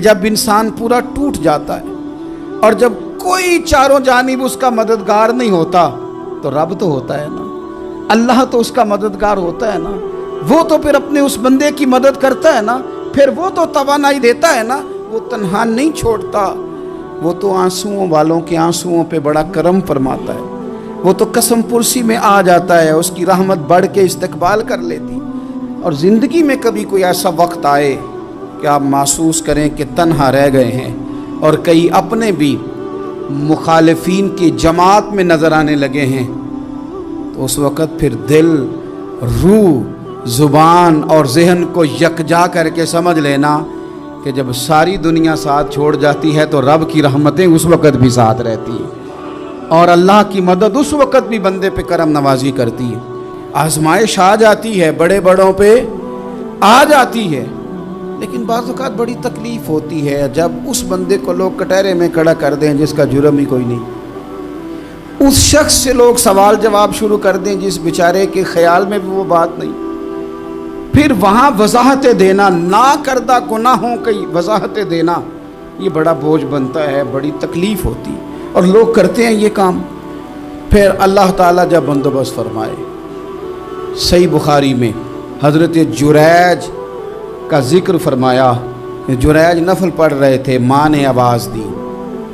جب انسان پورا ٹوٹ جاتا ہے اور جب کوئی چاروں جانب اس کا مددگار نہیں ہوتا تو رب تو ہوتا ہے نا، اللہ تو اس کا مددگار ہوتا ہے نا، وہ تو پھر اپنے اس بندے کی مدد کرتا ہے نا، پھر وہ تو توانائی دیتا ہے نا، وہ تنہا نہیں چھوڑتا، وہ تو آنسوؤں والوں کے آنسوؤں پہ بڑا کرم فرماتا ہے، وہ تو قسم پرسی میں آ جاتا ہے، اس کی رحمت بڑھ کے استقبال کر لیتی۔ اور زندگی میں کبھی کوئی ایسا وقت آئے کہ آپ محسوس کریں کہ تنہا رہ گئے ہیں اور کئی اپنے بھی مخالفین کی جماعت میں نظر آنے لگے ہیں، تو اس وقت پھر دل، روح، زبان اور ذہن کو یکجا کر کے سمجھ لینا کہ جب ساری دنیا ساتھ چھوڑ جاتی ہے تو رب کی رحمتیں اس وقت بھی ساتھ رہتی ہیں، اور اللہ کی مدد اس وقت بھی بندے پہ کرم نوازی کرتی ہے۔ آزمائش آ جاتی ہے، بڑے بڑوں پہ آ جاتی ہے، لیکن بعض اوقات بڑی تکلیف ہوتی ہے جب اس بندے کو لوگ کٹہرے میں کھڑا کر دیں جس کا جرم ہی کوئی نہیں، اس شخص سے لوگ سوال جواب شروع کر دیں جس بیچارے کے خیال میں بھی وہ بات نہیں، پھر وہاں وضاحتیں دینا، نہ کردہ گناہوں کی وضاحتیں دینا، یہ بڑا بوجھ بنتا ہے، بڑی تکلیف ہوتی ہے، اور لوگ کرتے ہیں یہ کام۔ پھر اللہ تعالیٰ جب بندوبست فرمائے، صحیح بخاری میں حضرت جریج کا ذکر فرمایا، جریج نفل پڑھ رہے تھے، ماں نے آواز دی،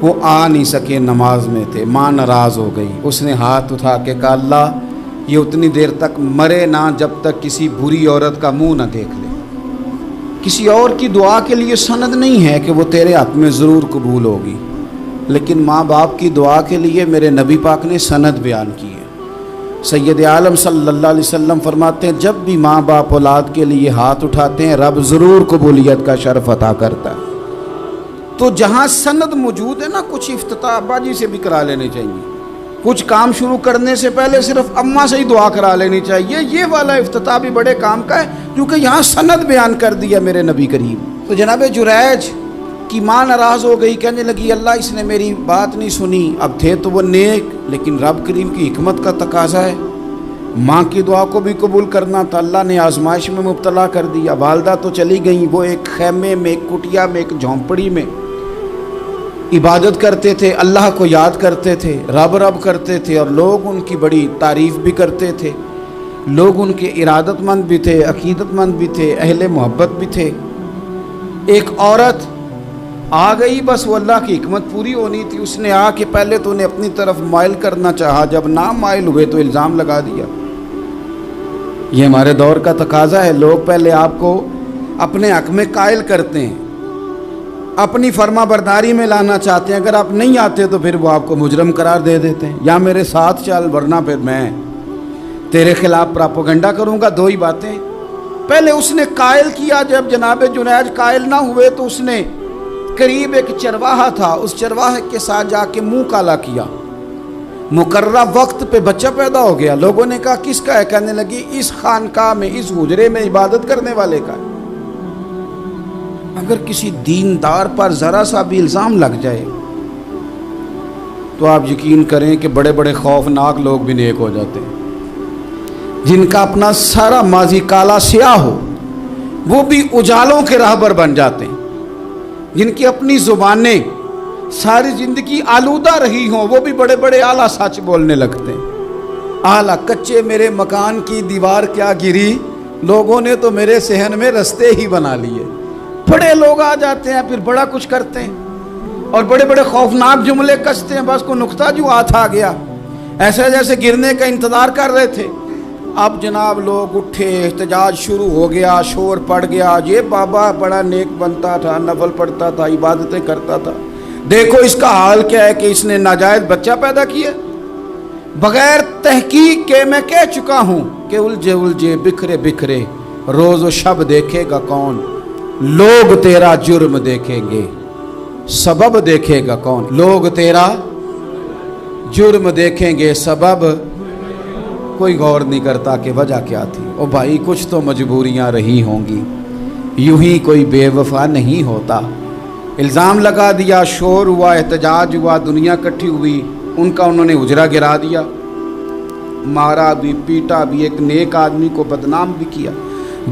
وہ آ نہیں سکے، نماز میں تھے، ماں ناراض ہو گئی، اس نے ہاتھ اٹھا کے کہا اللہ یہ اتنی دیر تک مرے نہ جب تک کسی بری عورت کا منہ نہ دیکھ لے۔ کسی اور کی دعا کے لیے سند نہیں ہے کہ وہ تیرے حق میں ضرور قبول ہوگی، لیکن ماں باپ کی دعا کے لیے میرے نبی پاک نے سند بیان کی ہے۔ سید عالم صلی اللہ علیہ وسلم فرماتے ہیں جب بھی ماں باپ اولاد کے لیے ہاتھ اٹھاتے ہیں رب ضرور قبولیت کا شرف عطا کرتا ہے۔ تو جہاں سند موجود ہے نا، کچھ افتتاح ابا جی سے بھی کرا لینے چاہیے، کچھ کام شروع کرنے سے پہلے صرف اماں سے ہی دعا کرا لینی چاہیے، یہ والا افتتاح بھی بڑے کام کا ہے کیونکہ یہاں سند بیان کر دیا میرے نبی کریم۔ تو جناب جریج کی ماں ناراض ہو گئی، کہنے لگی اللہ اس نے میری بات نہیں سنی، اب تھے تو وہ نیک، لیکن رب کریم کی حکمت کا تقاضا ہے، ماں کی دعا کو بھی قبول کرنا تھا، اللہ نے آزمائش میں مبتلا کر دیا۔ والدہ تو چلی گئیں، وہ ایک خیمے میں، ایک کٹیا میں، ایک جھونپڑی میں عبادت کرتے تھے، اللہ کو یاد کرتے تھے، رب رب کرتے تھے، اور لوگ ان کی بڑی تعریف بھی کرتے تھے، لوگ ان کے ارادت مند بھی تھے، عقیدت مند بھی تھے، اہل محبت بھی تھے۔ ایک عورت آ گئی، بس وہ اللہ کی حکمت پوری ہونی تھی، اس نے آ کے پہلے تو انہیں اپنی طرف مائل کرنا چاہا، جب نہ مائل ہوئے تو الزام لگا دیا۔ یہ ہمارے دور کا تقاضا ہے، لوگ پہلے آپ کو اپنے حق میں قائل کرتے ہیں، اپنی فرما برداری میں لانا چاہتے ہیں، اگر آپ نہیں آتے تو پھر وہ آپ کو مجرم قرار دے دیتے ہیں، یا میرے ساتھ چل ورنہ پھر میں تیرے خلاف پراپوگنڈا کروں گا۔ دو ہی باتیں، پہلے اس نے قائل کیا، جب جناب جنید قائل نہ ہوئے تو اس نے قریب ایک چرواہا تھا، اس چرواہے کے ساتھ جا کے منہ کالا کیا، مقررہ وقت پہ بچہ پیدا ہو گیا، لوگوں نے کہا کس کا ہے، کہنے لگی اس خانقاہ میں، اس حجرے میں عبادت کرنے والے کا ہے۔ اگر کسی دیندار پر ذرا سا بھی الزام لگ جائے تو آپ یقین کریں کہ بڑے بڑے خوفناک لوگ بھی نیک ہو جاتے ہیں، جن کا اپنا سارا ماضی کالا سیاہ ہو وہ بھی اجالوں کے راہبر بن جاتے ہیں، جن کی اپنی زبانیں ساری زندگی آلودہ رہی ہوں وہ بھی بڑے بڑے اعلیٰ سچ بولنے لگتے ہیں۔ اعلیٰ کچے میرے مکان کی دیوار کیا گری، لوگوں نے تو میرے صحن میں رستے ہی بنا لیے۔ بڑے لوگ آ جاتے ہیں، پھر بڑا کچھ کرتے ہیں اور بڑے بڑے خوفناک جملے کستے ہیں، بس کو نقطہ جو ہاتھ آ گیا ایسے جیسے گرنے کا انتظار کر رہے تھے۔ اب جناب لوگ اٹھے، احتجاج شروع ہو گیا، شور پڑ گیا، یہ بابا بڑا نیک بنتا تھا، نفل پڑھتا تھا، عبادتیں کرتا تھا، دیکھو اس کا حال کیا ہے کہ اس نے ناجائز بچہ پیدا کیا۔ بغیر تحقیق کے میں کہہ چکا ہوں کہ الجھے الجھے بکھرے بکھرے روز و شب دیکھے گا کون، لوگ تیرا جرم دیکھیں گے، سبب دیکھے گا کون، لوگ تیرا جرم دیکھیں گے، سبب کوئی غور نہیں کرتا کہ وجہ کیا تھی۔ او بھائی کچھ تو مجبوریاں رہی ہوں گی، یوں ہی کوئی بے وفا نہیں ہوتا۔ الزام لگا دیا، شور ہوا، احتجاج ہوا، دنیا اکٹھی ہوئی، ان کا انہوں نے حجرہ گرا دیا، مارا بھی، پیٹا بھی، ایک نیک آدمی کو بدنام بھی کیا،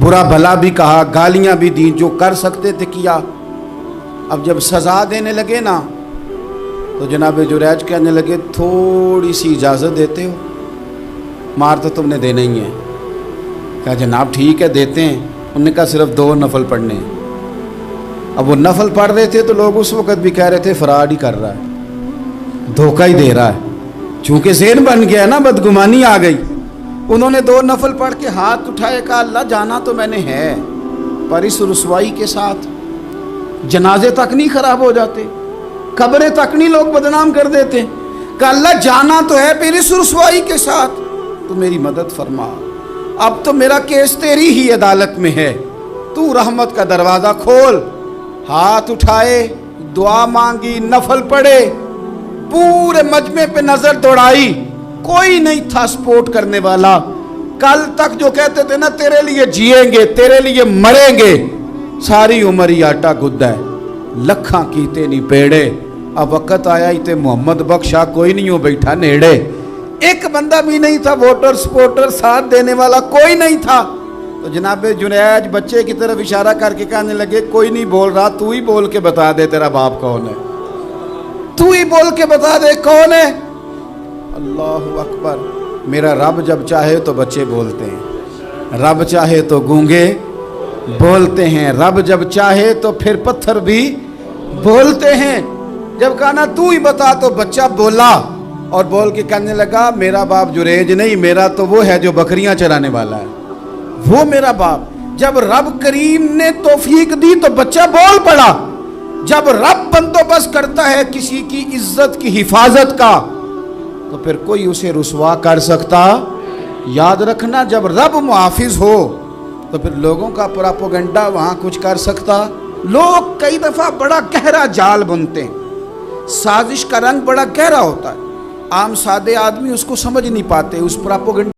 برا بھلا بھی کہا، گالیاں بھی دیں، جو کر سکتے تھے کیا۔ اب جب سزا دینے لگے نا تو جناب جریج کہنے لگے تھوڑی سی اجازت دیتے ہو، مار تو تم نے دینا ہی ہے۔ کہا جناب ٹھیک ہے دیتے ہیں۔ انہوں نے کہا صرف 2 نفل پڑھنے ہیں۔ اب وہ نفل پڑھ رہے تھے تو لوگ اس وقت بھی کہہ رہے تھے فراڈ ہی کر رہا ہے، دھوکہ ہی دے رہا ہے، چونکہ ذہن بن گیا نا، بدگمانی آ گئی۔ انہوں نے 2 نفل پڑھ کے ہاتھ اٹھائے، کہا اللہ جانا تو میں نے ہے، پر اس رسوائی کے ساتھ جنازے تک نہیں خراب ہو جاتے، قبریں تک نہیں لوگ بدنام کر دیتے۔ کہا اللہ جانا تو ہے، پھر اس رسوائی کے ساتھ تو میری مدد فرما، اب تو میرا کیس تیری ہی عدالت میں ہے، تو رحمت کا دروازہ کھول۔ ہاتھ اٹھائے، دعا مانگی، نفل پڑھے، پورے مجمع پہ نظر دوڑائی، کوئی نہیں تھا سپورٹ کرنے والا۔ کل تک جو کہتے تھے نا تیرے لیے جیئیں گے، تیرے لیے مریں گے، ساری عمر ہی آٹا گدا ہے، لکھاں کیتے نہیں پیڑے۔ اب وقت آیا ہی تے محمد بخشا کوئی نہیں ہو بیٹھا نیڑے، ایک بندہ بھی نہیں تھا، ووٹر سپورٹر ساتھ دینے والا کوئی نہیں تھا۔ تو جناب جنیج بچے کی طرف اشارہ کر کے کہنے لگے کوئی نہیں بول رہا، تو ہی بول کے بتا دے تیرا باپ کون ہے، تو ہی بول کے بتا دے کون ہے۔ اللہ اکبر۔ میرا رب جب چاہے تو بچے بولتے ہیں، رب چاہے تو گونگے بولتے ہیں، رب جب چاہے تو پھر پتھر بھی بولتے ہیں۔ جب کہا نا تو ہی بتا تو بچہ بولا، اور بول کے کہنے لگا میرا باپ جریج نہیں، میرا تو وہ ہے جو بکریاں چرانے والا ہے، وہ میرا باپ۔ جب رب کریم نے توفیق دی تو بچہ بول پڑا۔ جب رب بندوبست کرتا ہے کسی کی عزت کی حفاظت کا تو پھر کوئی اسے رسوا کر سکتا؟ یاد رکھنا جب رب محافظ ہو تو پھر لوگوں کا پراپوگنڈا وہاں کچھ کر سکتا؟ لوگ کئی دفعہ بڑا گہرا جال بنتے ہیں، سازش کا رنگ بڑا گہرا ہوتا ہے، عام سادے آدمی اس کو سمجھ نہیں پاتے، اس پراپوگنڈا